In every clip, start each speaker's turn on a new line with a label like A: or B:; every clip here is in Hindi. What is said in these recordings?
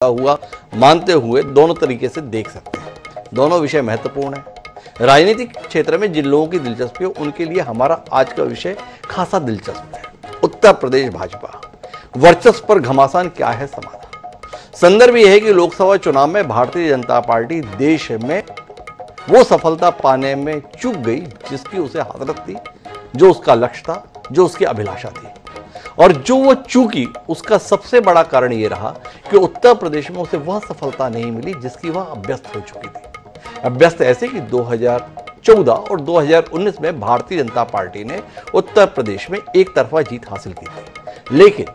A: हुआ मानते हुए दोनों तरीके से देख सकते हैं। दोनों विषय महत्वपूर्ण है। राजनीतिक क्षेत्र में जिन लोगों की दिलचस्पी हो उनके लिए हमारा आज का विषय खासा दिलचस्प है। उत्तर प्रदेश भाजपा वर्चस्व पर घमासान क्या है समाधान। संदर्भ यह है कि लोकसभा चुनाव में भारतीय जनता पार्टी देश में वो सफलता पाने में चूक गई जिसकी उसे हसरत थी, जो उसका लक्ष्य था, जो उसकी अभिलाषा थी। और जो वो चूकी उसका सबसे बड़ा कारण यह रहा कि उत्तर प्रदेश में उसे वह सफलता नहीं मिली जिसकी वह अभ्यस्त हो चुकी थी। अभ्यस्त ऐसे कि 2014 और 2019 में भारतीय जनता पार्टी ने उत्तर प्रदेश में एक तरफा जीत हासिल की थी, लेकिन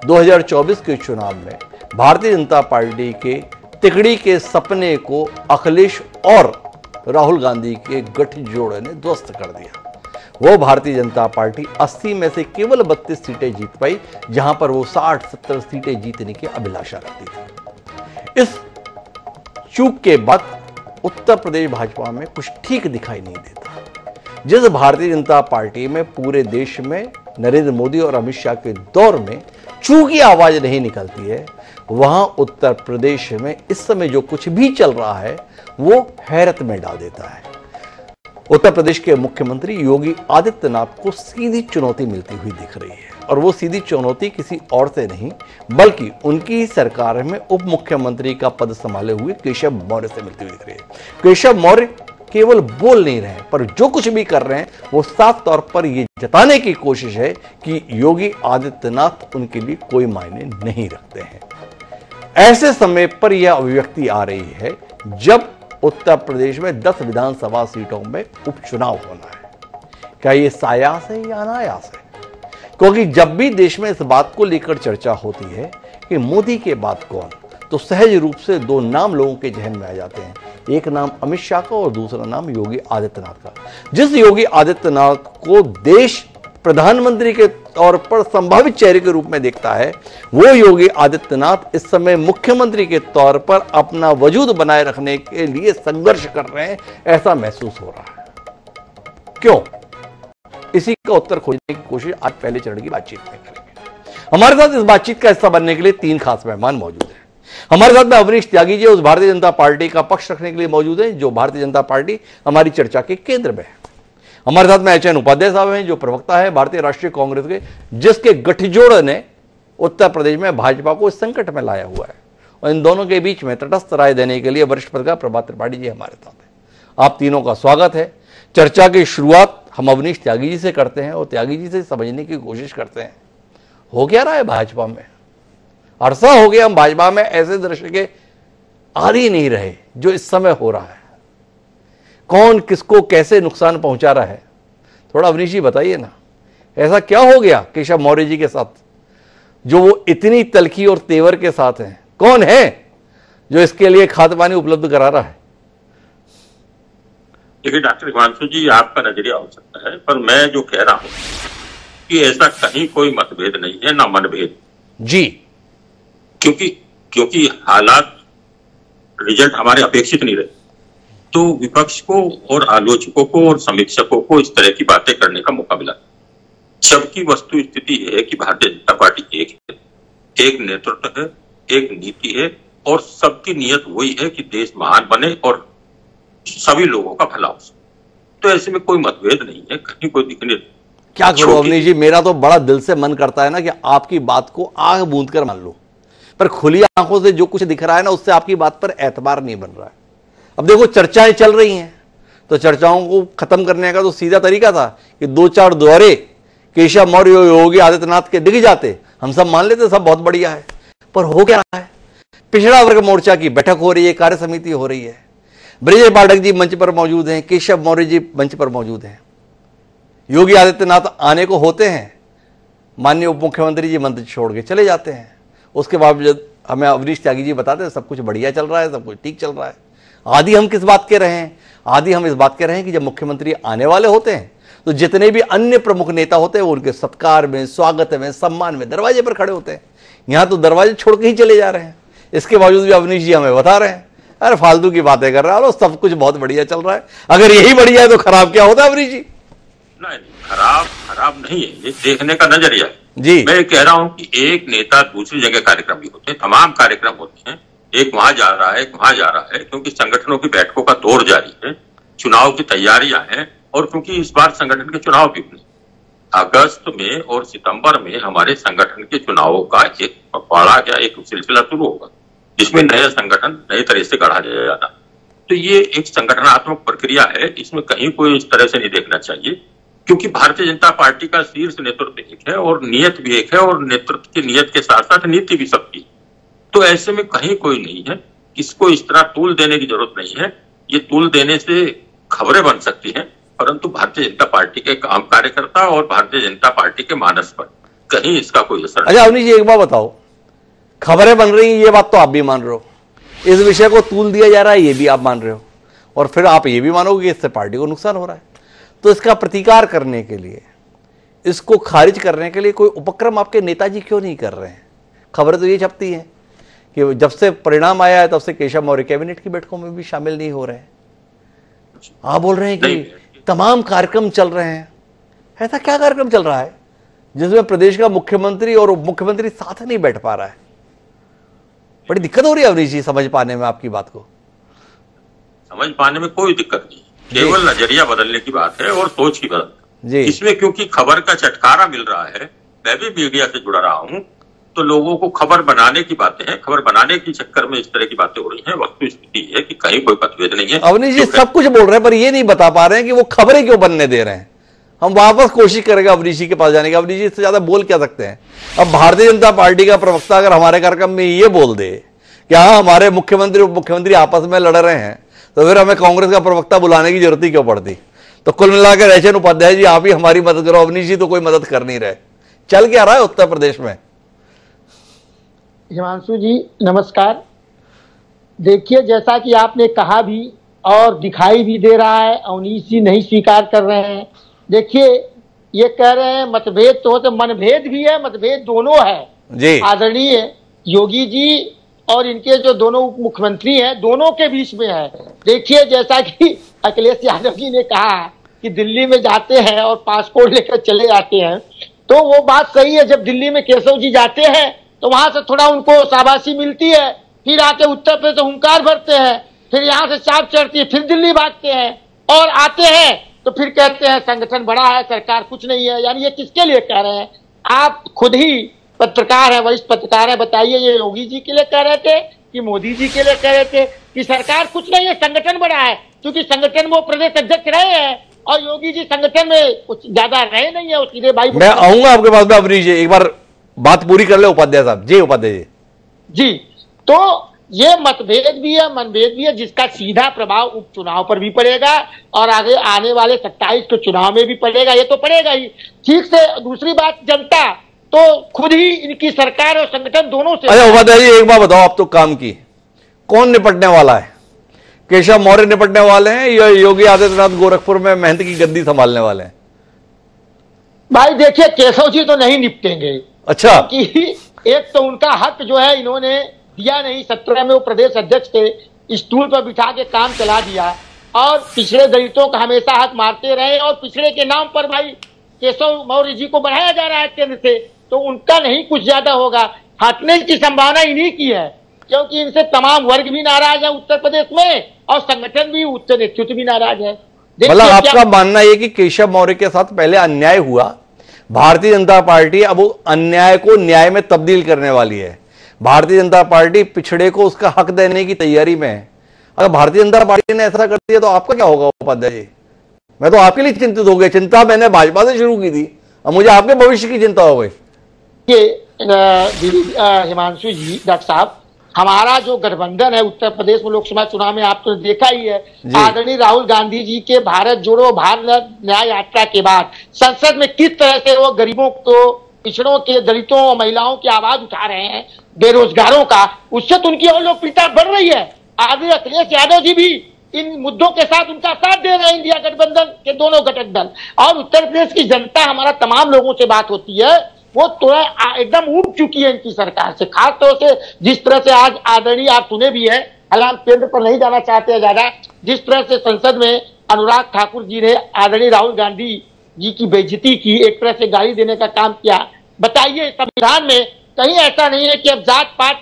A: 2024 के चुनाव में भारतीय जनता पार्टी के तिकड़ी के सपने को अखिलेश और राहुल गांधी के गठजोड़ ने ध्वस्त कर दिया। वो भारतीय जनता पार्टी 80 में से केवल 32 सीटें जीत पाई, जहां पर वो 60-70 सीटें जीतने की अभिलाषा रखती थी। इस चूक के बाद उत्तर प्रदेश भाजपा में कुछ ठीक दिखाई नहीं देता। जिस भारतीय जनता पार्टी में पूरे देश में नरेंद्र मोदी और अमित शाह के दौर में चू की आवाज नहीं निकलती है, वहां उत्तर प्रदेश में इस समय जो कुछ भी चल रहा है वो हैरत में डाल देता है। उत्तर प्रदेश के मुख्यमंत्री योगी आदित्यनाथ को सीधी चुनौती मिलती हुई दिख रही है, और वो सीधी चुनौती किसी और से नहीं बल्कि उनकी सरकार में उप मुख्यमंत्री का पद संभाले हुए केशव मौर्य से मिलती हुई दिख रही है। केशव मौर्य केवल बोल नहीं रहे, पर जो कुछ भी कर रहे हैं वो साफ तौर पर यह जताने की कोशिश है कि योगी आदित्यनाथ उनके लिए कोई मायने नहीं रखते हैं। ऐसे समय पर यह अभिव्यक्ति आ रही है जब उत्तर प्रदेश में 10 विधानसभा सीटों में उपचुनाव होना है। क्या यह सायास है या अनायास है? क्योंकि जब भी देश में इस बात को लेकर चर्चा होती है कि मोदी के बाद कौन, तो सहज रूप से दो नाम लोगों के जहन में आ जाते हैं। एक नाम अमित शाह का और दूसरा नाम योगी आदित्यनाथ का। जिस योगी आदित्यनाथ को देश प्रधानमंत्री के तौर पर संभावित चेहरे के रूप में देखता है, वो योगी आदित्यनाथ इस समय मुख्यमंत्री के तौर पर अपना वजूद बनाए रखने के लिए संघर्ष कर रहे हैं, ऐसा महसूस हो रहा है। क्यों? इसी का उत्तर खोजने की कोशिश आज पहले चरण की बातचीत में करेंगे। हमारे साथ इस बातचीत का हिस्सा बनने के लिए 3 खास मेहमान मौजूद हैं। हमारे साथ में अवनीश त्यागी जी उस भारतीय जनता पार्टी का पक्ष रखने के लिए मौजूद हैं जो भारतीय जनता पार्टी हमारी चर्चा के केंद्र में है। हमारे साथ में एचएन उपाध्याय साहब हैं जो प्रवक्ता है भारतीय राष्ट्रीय कांग्रेस के, जिसके गठजोड़ ने उत्तर प्रदेश में भाजपा को इस संकट में लाया हुआ है। और इन दोनों के बीच में तटस्थ राय देने के लिए वरिष्ठ पत्रकार प्रभात त्रिपाठी जी हमारे साथ हैं। आप तीनों का स्वागत है। चर्चा की शुरुआत हम अवनीश त्यागी जी से करते हैं और त्यागी जी से समझने की कोशिश करते हैं हो क्या रहा है भाजपा में। अरसा हो गया हम भाजपा में ऐसे दृश्य के आ ही नहीं रहे जो इस समय हो रहा है। कौन किसको कैसे नुकसान पहुंचा रहा है, थोड़ा अवनीश जी बताइए ना। ऐसा क्या हो गया केशव मौर्य जी के साथ जो वो इतनी तलखी और तेवर के साथ हैं? कौन है जो इसके लिए खाद्य पानी उपलब्ध करा रहा है?
B: देखिए डॉक्टर हिमांशु जी, आपका नजरिया हो सकता है, पर मैं जो कह रहा हूं कि ऐसा कहीं कोई मतभेद नहीं है, ना मनभेद
A: जी।
B: क्योंकि हालात रिजल्ट हमारे अपेक्षित नहीं रहे, तो विपक्ष को और आलोचकों को और समीक्षकों को इस तरह की बातें करने का मौका मिला। जबकि वस्तु स्थिति यह है कि भारतीय जनता पार्टी एक है, एक नेतृत्व है, एक नीति है, और सबकी नीयत वही है कि देश महान बने और सभी लोगों का भला हो। तो ऐसे में कोई मतभेद नहीं है, कहीं कोई दिखने।
A: क्या करो अवनीश जी, मेरा तो बड़ा दिल से मन करता है ना कि आपकी बात को आग बूंद कर मान लो, पर खुली आंखों से जो कुछ दिख रहा है ना उससे आपकी बात पर एतबार नहीं बन रहा है। अब देखो चर्चाएं चल रही हैं, तो चर्चाओं को खत्म करने का तो सीधा तरीका था कि 2-4 दौरे केशव मौर्य योगी आदित्यनाथ के दिख जाते, हम सब मान लेते सब बहुत बढ़िया है। पर हो क्या रहा है? पिछड़ा वर्ग मोर्चा की बैठक हो रही है, कार्य समिति हो रही है, ब्रजेश पाठक जी मंच पर मौजूद हैं, केशव मौर्य जी मंच पर मौजूद हैं, योगी आदित्यनाथ आने को होते हैं, माननीय उप मुख्यमंत्री जी मंच छोड़ के चले जाते हैं। उसके बाद हमें अवनीश त्यागी जी बताते हैं सब कुछ बढ़िया चल रहा है, सब कुछ ठीक चल रहा है। आदि हम किस बात के रहे हैं? आदि हम इस बात के रहे हैं कि जब मुख्यमंत्री आने वाले होते हैं तो जितने भी अन्य प्रमुख नेता होते हैं वो उनके सत्कार में, स्वागत में, सम्मान में दरवाजे पर खड़े होते हैं। यहां तो दरवाजे छोड़ के ही चले जा रहे हैं। इसके बावजूद भी अवनीश जी हमें बता रहे हैं अरे फालतू की बातें कर रहा है, सब कुछ बहुत बढ़िया चल रहा है। अगर यही बढ़िया है तो खराब क्या होता है अवनीश जी?
B: नहीं, खराब नहीं है, ये देखने का नजरिया है।
A: जी।
B: मैं कह रहा हूं कि एक नेता दूसरी जगह कार्यक्रम भी होते हैं, तमाम कार्यक्रम होते हैं, एक वहां जा रहा है, एक वहां जा रहा है, क्योंकि संगठनों की बैठकों का दौर जारी है, चुनाव की तैयारियां हैं, और क्योंकि इस बार संगठन के चुनाव भी हुए अगस्त में और सितंबर में हमारे संगठन के चुनावों का एक पखवाड़ा या एक सिलसिला शुरू होगा, जिसमें नया संगठन नए तरह से गढ़ा जाएगा। तो ये एक संगठनात्मक प्रक्रिया है, इसमें कहीं कोई इस तरह से नहीं देखना चाहिए, क्योंकि भारतीय जनता पार्टी का शीर्ष नेतृत्व एक है और नियत भी एक है, और नेतृत्व की नियत के साथ साथ नीति भी सबकी। तो ऐसे में कहीं कोई नहीं है, इसको इस तरह तूल देने की जरूरत नहीं है। ये तूल देने से खबरें बन सकती हैं, परंतु भारतीय जनता पार्टी के काम कार्यकर्ता और भारतीय जनता पार्टी के मानस पर कहीं इसका कोई असर नहीं।
A: अच्छा अवनीश जी, एक बात बताओ, खबरें बन रही हैं ये बात तो आप भी मान रहे हो, इस विषय को तूल दिया जा रहा है ये भी आप मान रहे हो, और फिर आप ये भी मानोगे कि इससे पार्टी को नुकसान हो रहा है, तो इसका प्रतिकार करने के लिए, इसको खारिज करने के लिए कोई उपक्रम आपके नेताजी क्यों नहीं कर रहे हैं? खबरें तो ये छपती हैं कि जब से परिणाम आया है तब से केशव मौर्य कैबिनेट की बैठकों में भी शामिल नहीं हो रहे हैं। आप बोल रहे हैं कि तमाम कार्यक्रम चल रहे हैं, ऐसा क्या कार्यक्रम चल रहा है जिसमें प्रदेश का मुख्यमंत्री और उप मुख्यमंत्री साथ नहीं बैठ पा रहा है? बड़ी दिक्कत हो रही है अवनीश जी समझ पाने में आपकी बात को।
B: समझ पाने में कोई दिक्कत नहीं, केवल नजरिया बदलने की बात है और सोच की बदल
A: जी।
B: इसमें क्योंकि खबर का चटकारा मिल रहा है, मैं भी मीडिया से जुड़ा रहा हूं, तो लोगों को खबर बनाने की बातें हैं, खबर बनाने के चक्कर में इस तरह की बातें हो रही हैं। वस्तु स्थिति है कि कहीं कोई मतभेद नहीं है।
A: अवनीश जी सब कुछ बोल रहे हैं पर ये नहीं बता पा रहे हैं कि वो खबरें क्यों बनने दे रहे हैं। हम वापस कोशिश करेंगे अवनीश जी के पास जाने की। अवनीश जी इससे ज्यादा बोल क्या सकते हैं? अब भारतीय जनता पार्टी का प्रवक्ता अगर हमारे कार्यक्रम में ये बोल दे कि हाँ हमारे मुख्यमंत्री उप मुख्यमंत्री आपस में लड़ रहे हैं, तो फिर हमें कांग्रेस का प्रवक्ता बुलाने की जरूरत ही क्यों पड़ती? तो कुल मिलाकर एचएन उपाध्याय जी आप ही हमारी मदद करो, अवनीश जी तो कोई मदद कर नहीं रहे। चल क्या रहा है उत्तर प्रदेश में?
C: हिमांशु जी नमस्कार। देखिए जैसा कि आपने कहा भी और दिखाई भी दे रहा है, अवनीश जी नहीं स्वीकार कर रहे हैं। देखिए ये कह रहे हैं मतभेद तो मनभेद भी है, मतभेद दोनों है जी। आदरणीय योगी जी और इनके जो दोनों उप मुख्यमंत्री हैं दोनों के बीच में है। देखिए जैसा कि अखिलेश यादव जी ने कहा कि दिल्ली में जाते हैं और पासपोर्ट लेकर चले जाते हैं, तो वो बात सही है। जब दिल्ली में केशव जी जाते हैं तो वहां से थोड़ा उनको शाबाशी मिलती है, फिर आके उत्तर प्रदेश हुंकार भरते हैं, फिर यहाँ से चाप चढ़ती है, फिर दिल्ली भागते हैं और आते हैं तो फिर कहते हैं संगठन बड़ा है सरकार कुछ नहीं है। यानी ये किसके लिए कह रहे हैं? आप खुद ही पत्रकार है, वरिष्ठ पत्रकार है, बताइए ये योगी जी के लिए कह रहे थे कि मोदी जी के लिए कह रहे थे कि सरकार कुछ नहीं है संगठन बड़ा है? क्योंकि संगठन में वो प्रदेश अध्यक्ष रहे हैं और योगी जी संगठन में कुछ ज्यादा रहे नहीं है। सीधे भाई
A: मैं आऊंगा आपके पास में अवनीश जी, एक बार बात पूरी कर ले उपाध्याय साहब जी। उपाध्याय
C: जी तो ये मतभेद भी है मनभेद भी है जिसका सीधा प्रभाव उपचुनाव पर भी पड़ेगा और आगे आने वाले 27 के चुनाव में भी पड़ेगा। ये तो पड़ेगा ही ठीक से। दूसरी बात जनता तो खुद ही इनकी सरकार और संगठन दोनों से।
A: अच्छा उपाध्याय जी एक बात बताओ, आप तो काम की, कौन निपटने वाला है? केशव मौर्य निपटने वाले हैं या योगी आदित्यनाथ गोरखपुर में महंत की गद्दी संभालने वाले हैं?
C: भाई देखिए केशव जी तो नहीं निपटेंगे।
A: अच्छा
C: कि एक तो उनका हक जो है इन्होंने दिया नहीं, 17 में वो प्रदेश अध्यक्ष थे, स्टूल पर बिठा के काम चला दिया और पिछड़े दलितों का हमेशा हक मारते रहे और पिछड़े के नाम पर भाई केशव मौर्य जी को बढ़ाया जा रहा है केंद्र से, तो उनका नहीं कुछ ज्यादा होगा। हटने की संभावना इन्हीं की है क्योंकि इनसे तमाम वर्ग भी नाराज है उत्तर प्रदेश में और संगठन भी उच्च नेतृत्व भी नाराज है।
A: मतलब आपका मानना यह कि केशव मौर्य के साथ पहले अन्याय हुआ, भारतीय जनता पार्टी अब अन्याय को न्याय में तब्दील करने वाली है। भारतीय जनता पार्टी पिछड़े को उसका हक देने की तैयारी में है। अगर भारतीय जनता पार्टी ने ऐसा कर दिया तो आपका क्या होगा उपाध्याय जी? मैं तो आपके लिए चिंतित हो गया। चिंता मैंने भाजपा से शुरू की थी, अब मुझे आपके भविष्य की चिंता हो गई।
C: ये हिमांशु जी डॉक्टर साहब, हमारा जो गठबंधन है उत्तर प्रदेश में लोकसभा चुनाव में आप तो देखा ही है, आदरणीय राहुल गांधी जी के भारत जोड़ो भारत न्याय यात्रा के बाद संसद में किस तरह से वो गरीबों को, पिछड़ों के, दलितों और महिलाओं की आवाज उठा रहे हैं, बेरोजगारों का, उससे तो उनकी और लोकप्रियता बढ़ रही है। आदरणीय अखिलेश यादव जी भी इन मुद्दों के साथ उनका साथ दे रहे हैं, इंडिया गठबंधन के दोनों घटक दल। और उत्तर प्रदेश की जनता, हमारा तमाम लोगों से बात होती है, वो थोड़ा एकदम उब चुकी है इनकी सरकार से। खासतौर से जिस तरह से आज आदरणीय आप सुने भी है, हालांकि केंद्र पर नहीं जाना चाहते हैं ज्यादा, जिस तरह से संसद में अनुराग ठाकुर जी ने आदरणीय राहुल गांधी जी की बेइज्जती की, एक तरह से गाली देने का काम किया, बताइए, संविधान में कहीं ऐसा नहीं है कि अब जात पात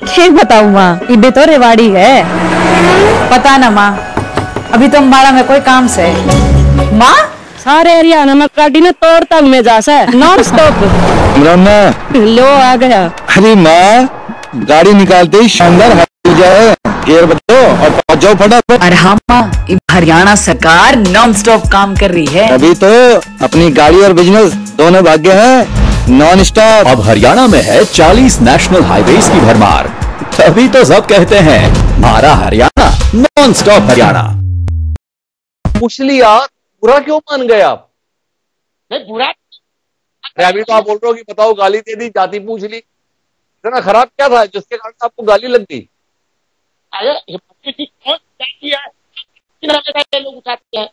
D: ठीक बताऊ माँ, ये तो रेवाड़ी है। पता ना माँ, अभी तो अम्बाड़ा में कोई काम से माँ सारे हरियाणा में गाड़ी ने तोड़ तक में जा सा नॉन स्टॉप। लो आ गया।
E: अरे माँ, गाड़ी निकालते ही शानदार हवा जाए, गियर बदलो और पहुंच जाओ फटाफट।
D: अरे हाँ माँ, हरियाणा सरकार नॉन स्टॉप काम कर रही है।
E: अभी तो अपनी गाड़ी और बिजनेस दोनों भाग्य हैं नॉन स्टॉप।
F: अब हरियाणा में है 40 नेशनल हाईवेज की भरमार, तभी तो सब कहते हैं हमारा हरियाणा नॉन स्टॉप हरियाणा।
A: पूछ लिया, बुरा क्यों मान गए आप?
C: नहीं बुरा।
A: अरे अभी तो आप बोल रहे हो कि बताओ गाली दे दी, जाति पूछ ली, इतना खराब क्या था जिसके कारण आपको गाली लग गई?
C: अरे हिपोक्रेसी कौन जाती है, ये लोग उठाते हैं।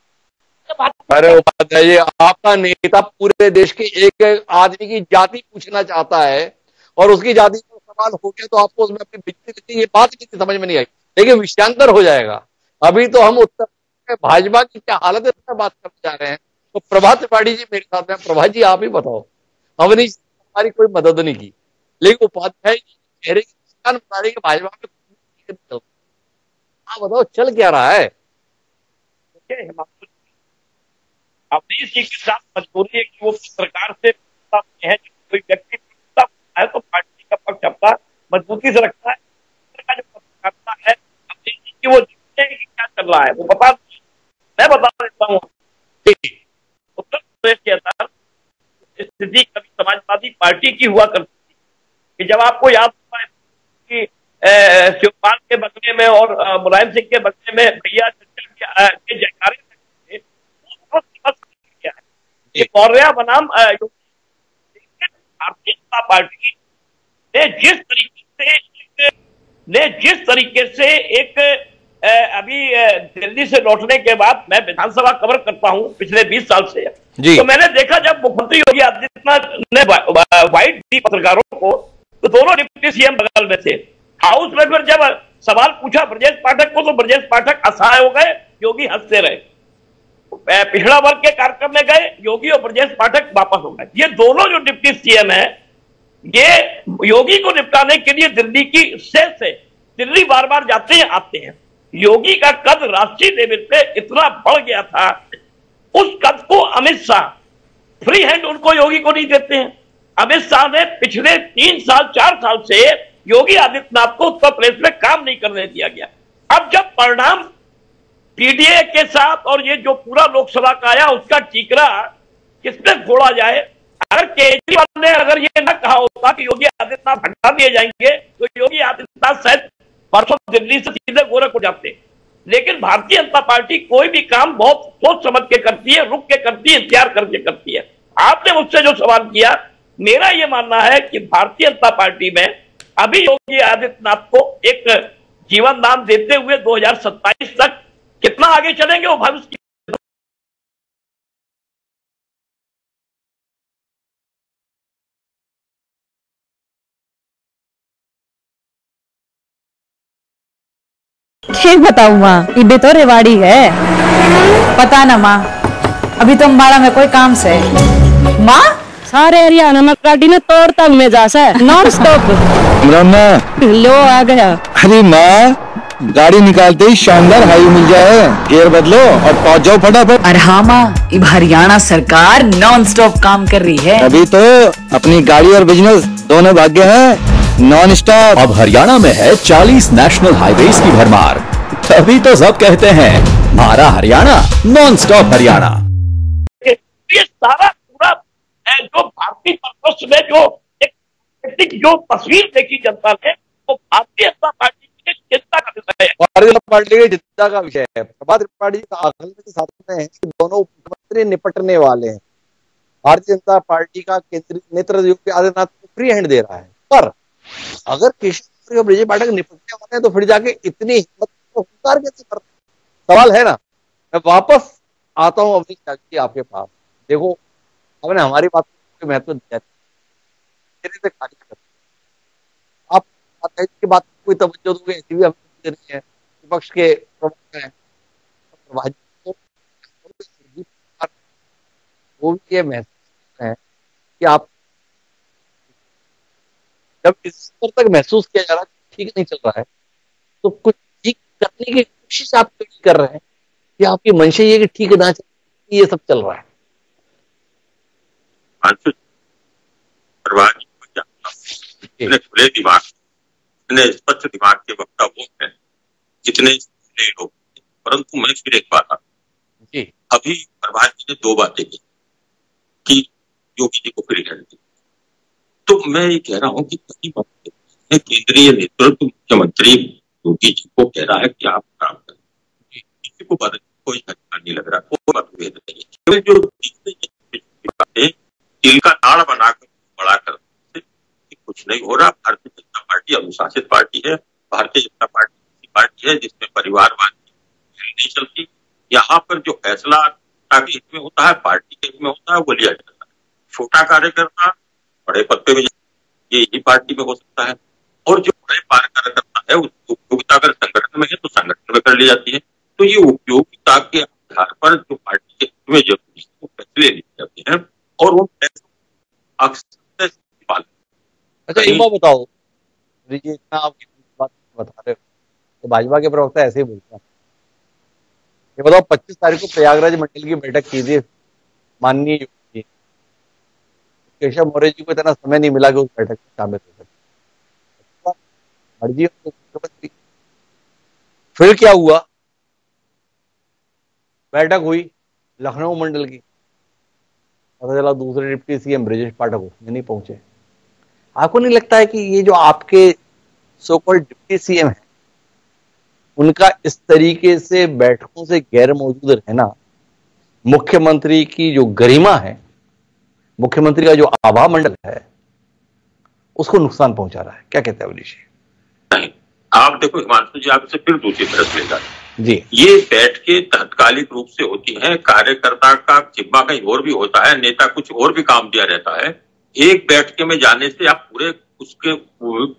A: अरे उपाध्याय जी, आपका नेता पूरे देश के एक एक आदमी की जाति पूछना चाहता है और उसकी जाति पर सवाल हो गया तो आपको उसमें अपनी बेइज्जती करनी, ये बात किसी समझ में नहीं आई। लेकिन विषयांतर हो जाएगा। अभी तो हम उत्तर में भाजपा की क्या हालत है इसमें बात करने जा रहे हैं। तो प्रभात त्रिपाठी जी मेरे साथ में। प्रभात जी आप ही बताओ, हमने हमारी कोई मदद नहीं की, लेकिन उपाध्याय जी चेहरे की मुस्कान बता रही है भाजपा में। आप बताओ चल क्या रहा है?
G: अवनीश जी के साथ मजबूरी है कि वो सरकार से है, कोई व्यक्ति है तो पार्टी का पक्ष अपना मजबूती से रखता है। का जो पत्रकारिता है अवनीश जी की, वो जानते हैं कि क्या चल रहा है, वो बता, मैं बता देता हूँ। उत्तर प्रदेश के अंदर स्थिति कभी समाजवादी पार्टी की हुआ करती थी कि जब आपको याद होगा कि शिवपाल के बंगले में और मुलायम सिंह के बंगले में भैया के जयकारे मौर्या बनाम भारतीय जनता पार्टी ने जिस तरीके से एक अभी दिल्ली से लौटने के बाद मैं विधानसभा कवर करता हूं पिछले 20 साल से, तो मैंने देखा जब मुख्यमंत्री योगी आदित्यनाथ ने वाइट दी पत्रकारों को, तो दोनों डिप्टी सीएम बगल में थे। हाउस में फिर जब सवाल पूछा ब्रजेश पाठक को, तो ब्रजेश पाठक असहाय हो गए, योगी हंसते रहे। पिछड़ा वर्ग के कार्यक्रम में गए योगी और ब्रजेश पाठक वापस हो गए। ये दोनों जो डिप्टी सीएम है, ये योगी को निपटाने के लिए दिल्ली की से दिल्ली बार बार जाते हैं आते हैं। योगी का कद राष्ट्रीय लेवल पे इतना बढ़ गया था, उस कद को अमित शाह फ्री हैंड उनको योगी को नहीं देते हैं। अमित शाह ने पिछले 3 साल 4 साल से योगी आदित्यनाथ को उत्तर प्रदेश में काम नहीं करने दिया गया। अब जब परिणाम पीडीए के साथ और ये जो पूरा लोकसभा का आया, उसका टीकरा किसने फोड़ा जाए? अगर केजरीवाल ने अगर ये न कहा होता कि योगी आदित्यनाथ हटा दिए जाएंगे, तो योगी आदित्यनाथ शायद परसों दिल्ली से सीधे गोरखपुर जाते। लेकिन भारतीय जनता पार्टी कोई भी काम बहुत सोच समझ के करती है, रुक के करती है, इंतजार करके करती है। आपने मुझसे जो सवाल किया, मेरा ये मानना है कि भारतीय जनता पार्टी में अभी योगी आदित्यनाथ को एक जीवन दान देते हुए 2027 तक कितना आगे चलेंगे वो भविष्य की।
D: ठीक बताऊ माँ, ये तो रेवाड़ी है। पता ना माँ, अभी तो अम्बाड़ा में कोई काम से माँ सारे हरियाणा में गाड़ी ने तोड़ तक में जा सा नॉन स्टॉप।
E: लो
D: आ गया।
E: अरे माँ, गाड़ी निकालते ही शानदार हाई मिल जाए, गियर बदलो और पहुंच जाओ फटाफट।
D: अरे हाँ माँ, हरियाणा सरकार नॉन स्टॉप काम कर रही है।
E: अभी तो अपनी गाड़ी और बिजनेस दोनों भाग्य हैं नॉन स्टॉप।
F: अब हरियाणा में है 40 नेशनल हाईवेज की भरमार, तभी तो सब कहते हैं हमारा हरियाणा नॉन स्टॉप हरियाणा।
G: ये सारा पूरा जो भारतीय पर्पस में जो तस्वीर देखी जनता ने, वो भारतीय जनता पार्टी की चिंता का विषय है।
A: भारतीय जनता पार्टी की चिंता का विषय है। प्रभात त्रिपाठी का आकलन के साथ में है कि दोनों मुख्यमंत्री निपटने वाले हैं। भारतीय जनता पार्टी का केंद्रीय नेतृत्व योगी आदित्यनाथ को फ्री हैंड दे रहा है, पर अगर केशव और ब्रजेश पाठक निपटने वाले हैं तो फिर जाके इतनी हिम्मत हुंकार कैसे करते? सवाल है ना। मैं वापस आता हूं अवनीश जी आपके पास। देखो, हमने हमारी बात को महत्व दिया, बात है, इसकी बात कोई तवज्जो दोगे ऐसी भी हमें नहीं है। विपक्ष के प्रवक्ता हैं वो भी ये महसूस है कि आप जब इस स्तर तक महसूस किया जा रहा है ठीक नहीं चल रहा है, तो कुछ ठीक करने की कोशिश आप क्यों नहीं कर रहे हैं कि आपकी मंशा ये कि ठीक ना चल, ये सब चल रहा है।
B: इतने खुले दिमाग, इतने स्पष्ट दिमाग के वक्ता वो हैं जितने लोग, परंतु मैं फिर एक बात जी अभी प्रभात जी ने 2 बातें की कि योगी जी को फ्री हैंड दी, तो मैं ये कह रहा हूं कि कई बात केंद्रीय नेतृत्व मुख्यमंत्री योगी जी को कह रहा है कि आप काम करें, किसी को कोई अधिकार नहीं लग रहा, कोई मतभेद नहीं है, जो बातें दिल का ताड़ बनाकर बड़ा कर कुछ नहीं हो रहा। भारतीय जनता पार्टी अनुशासित पार्टी है, भारतीय जनता पार्टी है जिसमें परिवारवाद नहीं चलती। यहाँ पर जो फैसला ताकि हित में होता है, पार्टी के हित में होता है, वो लिया जाता है। छोटा कार्यकर्ता बड़े पद पे में ये ही पार्टी में हो सकता है, और जो बड़े कार्यकर्ता है उसकी उपयोगिता अगर संगठन में है तो संगठन में कर ली जाती है। तो ये उपयोगिता के आधार पर जो पार्टी के हित में जरूरी है वो फैसले लिए जाते हैं, और वो अक्सर
A: अच्छा एक बात बताओ, इतना आप बात बता रहे हो तो भाजपा के प्रवक्ता ऐसे ही बोलते हैं। ये बताओ 25 तारीख को प्रयागराज मंडल की बैठक कीजिए माननीय योगी, केशव मौर्य जी को इतना समय नहीं मिला कि उस बैठक में शामिल हो सके। मर्जी मुख्यमंत्री, फिर क्या हुआ, बैठक हुई लखनऊ मंडल की, पता चला दूसरे डिप्टी सीएम ब्रजेश पाठक उसमें नहीं पहुंचे। आपको नहीं लगता है कि ये जो आपके सो कॉल्ड डिप्टी सीएम है उनका इस तरीके से बैठकों से गैर मौजूद रहना मुख्यमंत्री की जो गरिमा है, मुख्यमंत्री का जो आभा मंडल है, उसको नुकसान पहुंचा रहा है? क्या कहते हैं अवनीश?
B: नहीं, आप देखो हिमांशु जी, आपसे फिर दूसरी तरफ ले जाए
A: जी, ये
B: बैठकें तात्कालिक रूप से होती हैं, कार्यकर्ता का जिम्मा कहीं और भी होता है, नेता कुछ और भी काम दिया रहता है। एक बैठक में जाने से आप पूरे उसके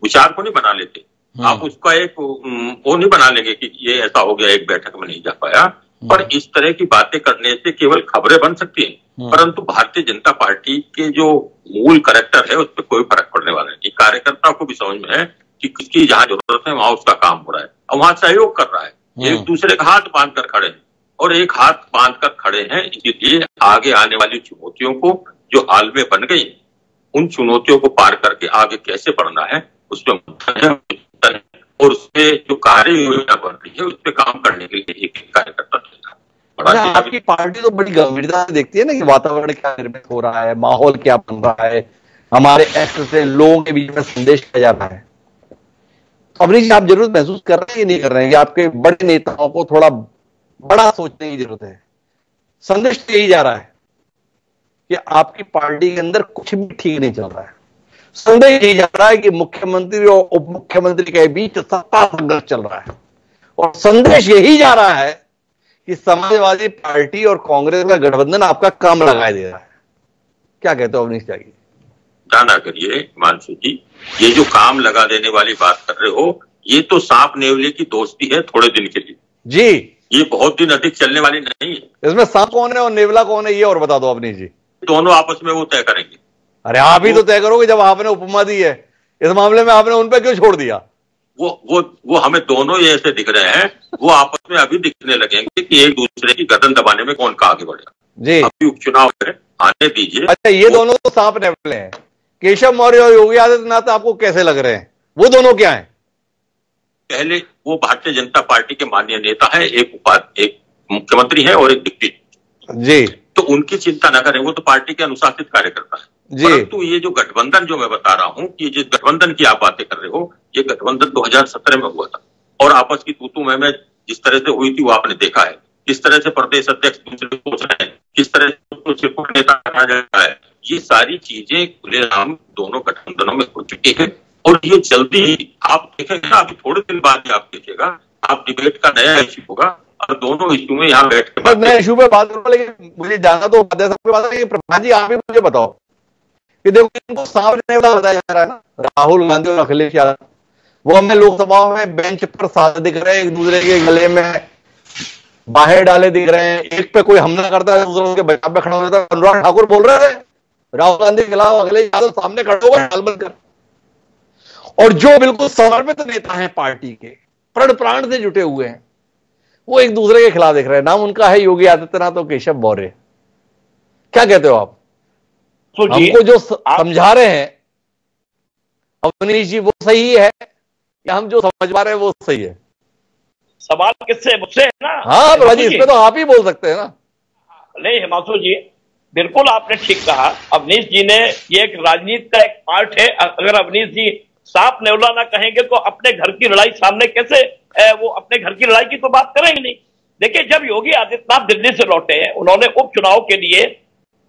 B: विचार को नहीं बना लेते, आप उसका एक वो नहीं बना लेंगे कि ये ऐसा हो गया, एक बैठक में नहीं जा पाया। पर इस तरह की बातें करने से केवल खबरें बन सकती हैं, परंतु भारतीय जनता पार्टी के जो मूल कैरेक्टर है उस पर कोई फर्क पड़ने वाला नहीं। कार्यकर्ता को भी समझ में है कि किसकी जहां जरूरत है वहां उसका काम हो रहा है और वहां सहयोग कर रहा है, एक दूसरे का हाथ बांध कर खड़े हैं, और एक हाथ बांध कर खड़े हैं। इसलिए आगे आने वाली चुनौतियों को जो हाल में बन गई, उन चुनौतियों को पार करके आगे कैसे बढ़ना है उस पर, और उसपे जो कार्य योजना बन रही है उस पर काम करने के लिए एक कार्यकर्ता
A: अच्छा, आपकी पार्टी तो बड़ी गंभीरता से देखती है ना कि वातावरण क्या निर्मित हो रहा है, माहौल क्या बन रहा है, हमारे एक्ट से लोगों के बीच में संदेश किया जा रहा है। अवनीश जी, आप जरूर महसूस कर रहे हैं, नहीं कर रहे हैं कि आपके बड़े नेताओं को थोड़ा बड़ा सोचने की जरूरत है? संदेश तो यही जा रहा है कि आपकी पार्टी के अंदर कुछ भी ठीक नहीं चल रहा है। संदेश यही जा रहा है कि मुख्यमंत्री और उप मुख्यमंत्री के बीच सत्ता संघर्ष चल रहा है, और संदेश यही जा रहा है कि समाजवादी पार्टी और कांग्रेस का गठबंधन आपका काम लगाए दे रहा है। क्या कहते हो अवनीश जी?
B: ना करिए हिमांशु जी, ये जो काम लगा देने वाली बात कर रहे हो, ये तो सांप नेवले की दोस्ती है थोड़े दिन के लिए
A: जी,
B: ये बहुत दिन अधिक चलने वाली नहीं है।
A: इसमें सांप कौन है और नेवला कौन है ये और बता दो अवनीश जी।
B: दोनों आपस में वो तय करेंगे।
A: अरे आप ही तो तय करोगे, जब आपने उपमा दी है इस मामले में, आपने उन पे क्यों छोड़ दिया?
B: वो हमें दोनों ये ऐसे दिख रहे हैं, वो आपस में अभी दिखने लगेंगे कि एक दूसरे की गर्दन दबाने में कौन आगे बढ़ेगा जी। अभी उपचुनाव है, आने दीजिए।
A: अच्छा, ये दोनों तो सांप नेवले हैं। केशव मौर्य और योगी आदित्यनाथ आपको कैसे लग रहे हैं? वो दोनों क्या हैं?
B: पहले वो भारतीय जनता पार्टी के माननीय नेता है, एक मुख्यमंत्री है और एक डिप्टी
A: जी,
B: तो उनकी चिंता न करें, वो तो पार्टी के अनुशासित कार्यकर्ता है। परंतु ये जो गठबंधन जो मैं बता रहा हूं कि जिस गठबंधन की आप बातें कर रहे हो, ये गठबंधन 2017 में हुआ था, और आपस की तू मैं जिस तरह से हुई थी वो आपने देखा है। किस तरह से प्रदेश अध्यक्ष दूसरे को सोच रहे हैं, किस तरह से नेता कहा जाता है, ये सारी चीजें खुलेआम दोनों गठबंधनों में हो चुकी है। और ये जल्दी ही आप देखेंगे ना, अभी थोड़े दिन बाद ही आप देखिएगा, आप डिबेट का नया इश्यू होगा और दोनों इश्यू में यहाँ बैठ के
A: नए इश्यू पे बात करो। लेकिन मुझे जानना तो प्रधान जी, आप ही मुझे बताओ कि देखो इनको सांप नेवला बताया जा रहा है ना, राहुल गांधी और अखिलेश यादव, वो हमें लोकसभा में बेंच पर साथ दिख रहे हैं, एक दूसरे के गले में बाहें डाले दिख रहे हैं। एक पे कोई हमला करता है, दूसरा उसके बचाव में खड़ा हो जाता है। अनुराग ठाकुर बोल रहे थे राहुल गांधी के खिलाफ, अखिलेश यादव सामने खड़े होकर गाल बंद कर। और जो बिल्कुल समर्पित नेता हैं पार्टी के, प्रण प्राण से जुटे हुए हैं, वो एक दूसरे के खिलाफ दिख रहे हैं। नाम उनका है योगी आदित्यनाथ और केशव मौर्य। क्या कहते हो आप? हमको जो समझा रहे हैं अवनीश जी, वो सही है या हम जो समझ पा रहे हैं वो सही है?
G: सवाल किससे? मुझसे है ना।
A: हाँ प्रभाजी, इस पे तो आप ही बोल सकते हैं ना।
G: नहीं हिमांशु जी, बिल्कुल आपने ठीक कहा। अवनीश जी ने, ये एक राजनीति का एक पार्ट है। अगर अवनीश जी साफ नेवला ना कहेंगे तो अपने घर की लड़ाई सामने कैसे, वो अपने घर की लड़ाई की तो बात करेंगे नहीं। देखिए, जब योगी आदित्यनाथ दिल्ली से लौटे हैं, उन्होंने उपचुनाव के लिए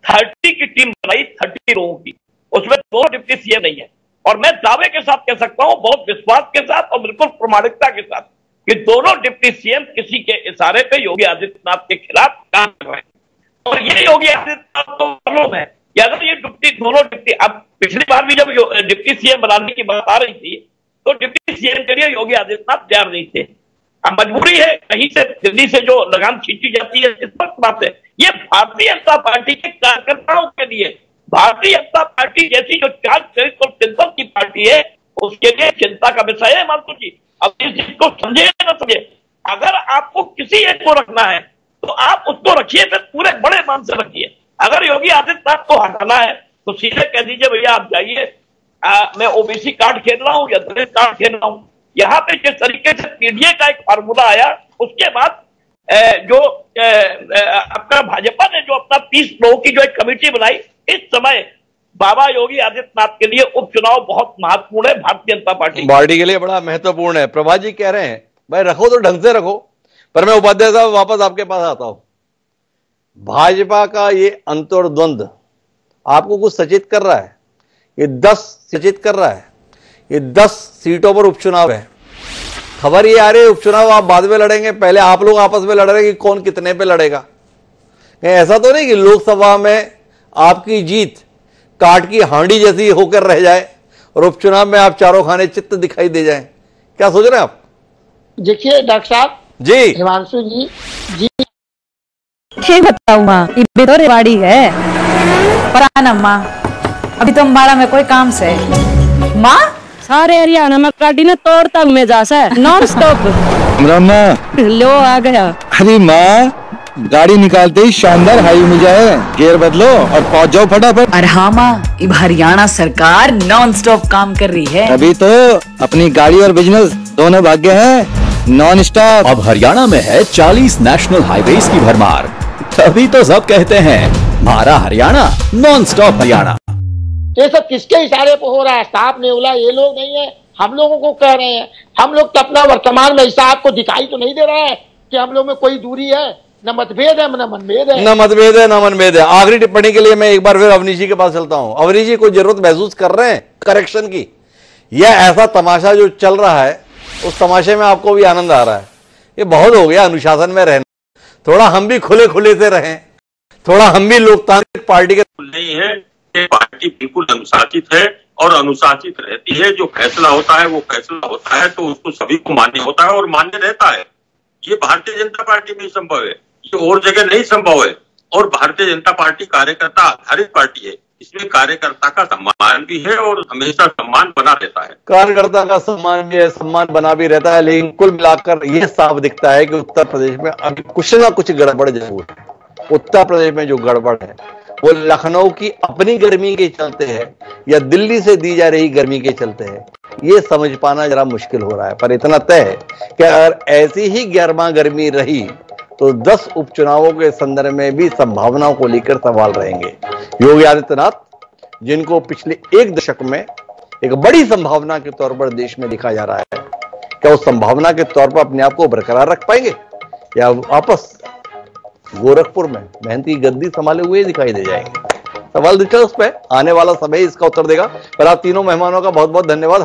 G: 30 की टीम बनाई, 30 लोगों की। उसमें 2 डिप्टी सीएम नहीं है। और मैं दावे के साथ कह सकता हूं, बहुत विश्वास के साथ और बिल्कुल प्रामाणिकता के साथ, कि दोनों डिप्टी सीएम किसी के इशारे पे योगी आदित्यनाथ के खिलाफ काम कर रहे हैं। और ये योगी आदित्यनाथ तो मालूम है कि अगर ये दोनों डिप्टी, अब पिछली बार भी जब डिप्टी सीएम बनाने की बात आ रही थी तो डिप्टी सीएम के लिए योगी आदित्यनाथ तैयार नहीं थे। अब मजबूरी है, कहीं से दिल्ली से जो लगाम खींची जाती है, इस वक्त बात है। ये भारतीय जनता पार्टी के कार्यकर्ताओं के लिए, भारतीय जनता पार्टी जैसी जो 4 चरित्र और चिंतन की पार्टी है, उसके लिए चिंता का विषय है मानसू जी। अब इस चीज को समझे या ना समझे, अगर आपको किसी एक को रखना है तो आप उसको रखिए, फिर पूरे बड़े मन से रखिए। अगर योगी आदित्यनाथ को हटाना है तो सीधे कह दीजिए भैया आप जाइए, मैं ओबीसी कार्ड खेल रहा हूँ या दलित कार्ड खेल रहा हूँ। यहाँ पे जिस तरीके से पीडीए का एक फार्मूला आया, उसके बाद जो अपना भाजपा ने जो अपना 30 लोगों की जो एक कमेटी बनाई, इस समय बाबा योगी आदित्यनाथ के लिए उपचुनाव बहुत महत्वपूर्ण है। भारतीय जनता पार्टी
A: के लिए बड़ा महत्वपूर्ण है। प्रभा जी कह रहे हैं भाई रखो तो ढंग से रखो, पर मैं उपाध्याय साहब वापस आपके पास आता हूं। भाजपा का ये अंतर्द्वंद आपको कुछ सचेत कर रहा है? ये 10 सचेत कर रहा है। ये 10 सीटों पर उपचुनाव है। खबर ये आ रही है उपचुनाव आप बाद में लड़ेंगे, पहले आप लोग आपस में लड़ रहे हैं कि कौन कितने पे लड़ेगा। ऐसा तो नहीं कि लोकसभा में आपकी जीत काट की हांडी जैसी होकर रह जाए और उपचुनाव में आप चारों खाने चित्त दिखाई दे जाएं। क्या सोच रहे हैं आप?
C: देखिए डॉक्टर साहब
A: जी,
C: हिमांशु जी,
D: क्या बताऊं माँ, ये तो रेवाड़ी है। पराना माँ, अभी तो अम्बाड़ा में कोई काम से माँ सारे हरियाणा में गाड़ी ने तोड़ता में जा सा नॉन स्टॉप। लो आ गया।
E: अरे माँ, गाड़ी निकालते ही शानदार हाई मिल जाए, गियर बदलो और पहुंच जाओ फटाफट।
H: अरे हाँ माँ, अब हरियाणा सरकार नॉन स्टॉप काम कर रही है।
E: अभी तो अपनी गाड़ी और बिजनेस दोनों भाग्य हैं नॉन स्टॉप।
F: अब हरियाणा में है 40 नेशनल हाईवेज की भरमार, तभी तो सब कहते हैं हमारा हरियाणा नॉन स्टॉप हरियाणा।
C: ये सब किसके इशारे पे हो रहा है? साहब नेवला ये लोग नहीं है, हम लोगों को कह रहे हैं। हम लोग तो अपना वर्तमान में हिसाब को दिखाई तो नहीं दे रहा है कि हम लोग में कोई दूरी है, न मतभेद है न मनभेद है,
A: न मतभेद है न मनभेद है। आखिरी टिप्पणी के लिए मैं एक बार फिर अवनीश जी के पास चलता हूं। अवनीश जी, कोई जरूरत महसूस कर रहे हैं करेक्शन की? यह ऐसा तमाशा जो चल रहा है, उस तमाशे में आपको भी आनंद आ रहा है? ये बहुत हो गया अनुशासन में रहना। थोड़ा हम भी खुले खुले से रहें, थोड़ा हम भी लोकतांत्रिक पार्टी के
B: नहीं है। ये पार्टी बिल्कुल अनुशासित है और अनुशासित रहती है। जो फैसला होता है वो फैसला होता है, तो उसको सभी को मान्य होता है और मान्य रहता है। ये भारतीय जनता पार्टी में संभव है, ये और जगह नहीं संभव है। और भारतीय जनता पार्टी कार्यकर्ता आधारित पार्टी है, इसमें कार्यकर्ता का सम्मान भी है और हमेशा सम्मान बना रहता है।
A: कार्यकर्ता का सम्मान भी है, सम्मान बना भी रहता है। लेकिन कुल मिलाकर यह साफ दिखता है कि उत्तर प्रदेश में अभी कुछ ना कुछ गड़बड़ जरूर है। उत्तर प्रदेश में जो गड़बड़ है वो लखनऊ की अपनी गर्मी के चलते है या दिल्ली से दी जा रही गर्मी के चलते है, ये समझ पाना जरा मुश्किल हो रहा है। पर इतना तय है कि अगर ऐसी ही गर्मा गर्मी रही तो 10 उपचुनावों के संदर्भ में भी संभावनाओं को लेकर सवाल रहेंगे। योगी आदित्यनाथ, जिनको पिछले 1 दशक में एक बड़ी संभावना के तौर पर देश में देखा जा रहा है, क्या उस संभावना के तौर पर अपने आप को बरकरार रख पाएंगे या वापस गोरखपुर में मेहनती गद्दी संभाले हुए दिखाई दे जाएंगे? सवाल दिलचस्प है, आने वाला समय इसका उत्तर देगा। पर आप तीनों मेहमानों का बहुत बहुत धन्यवाद।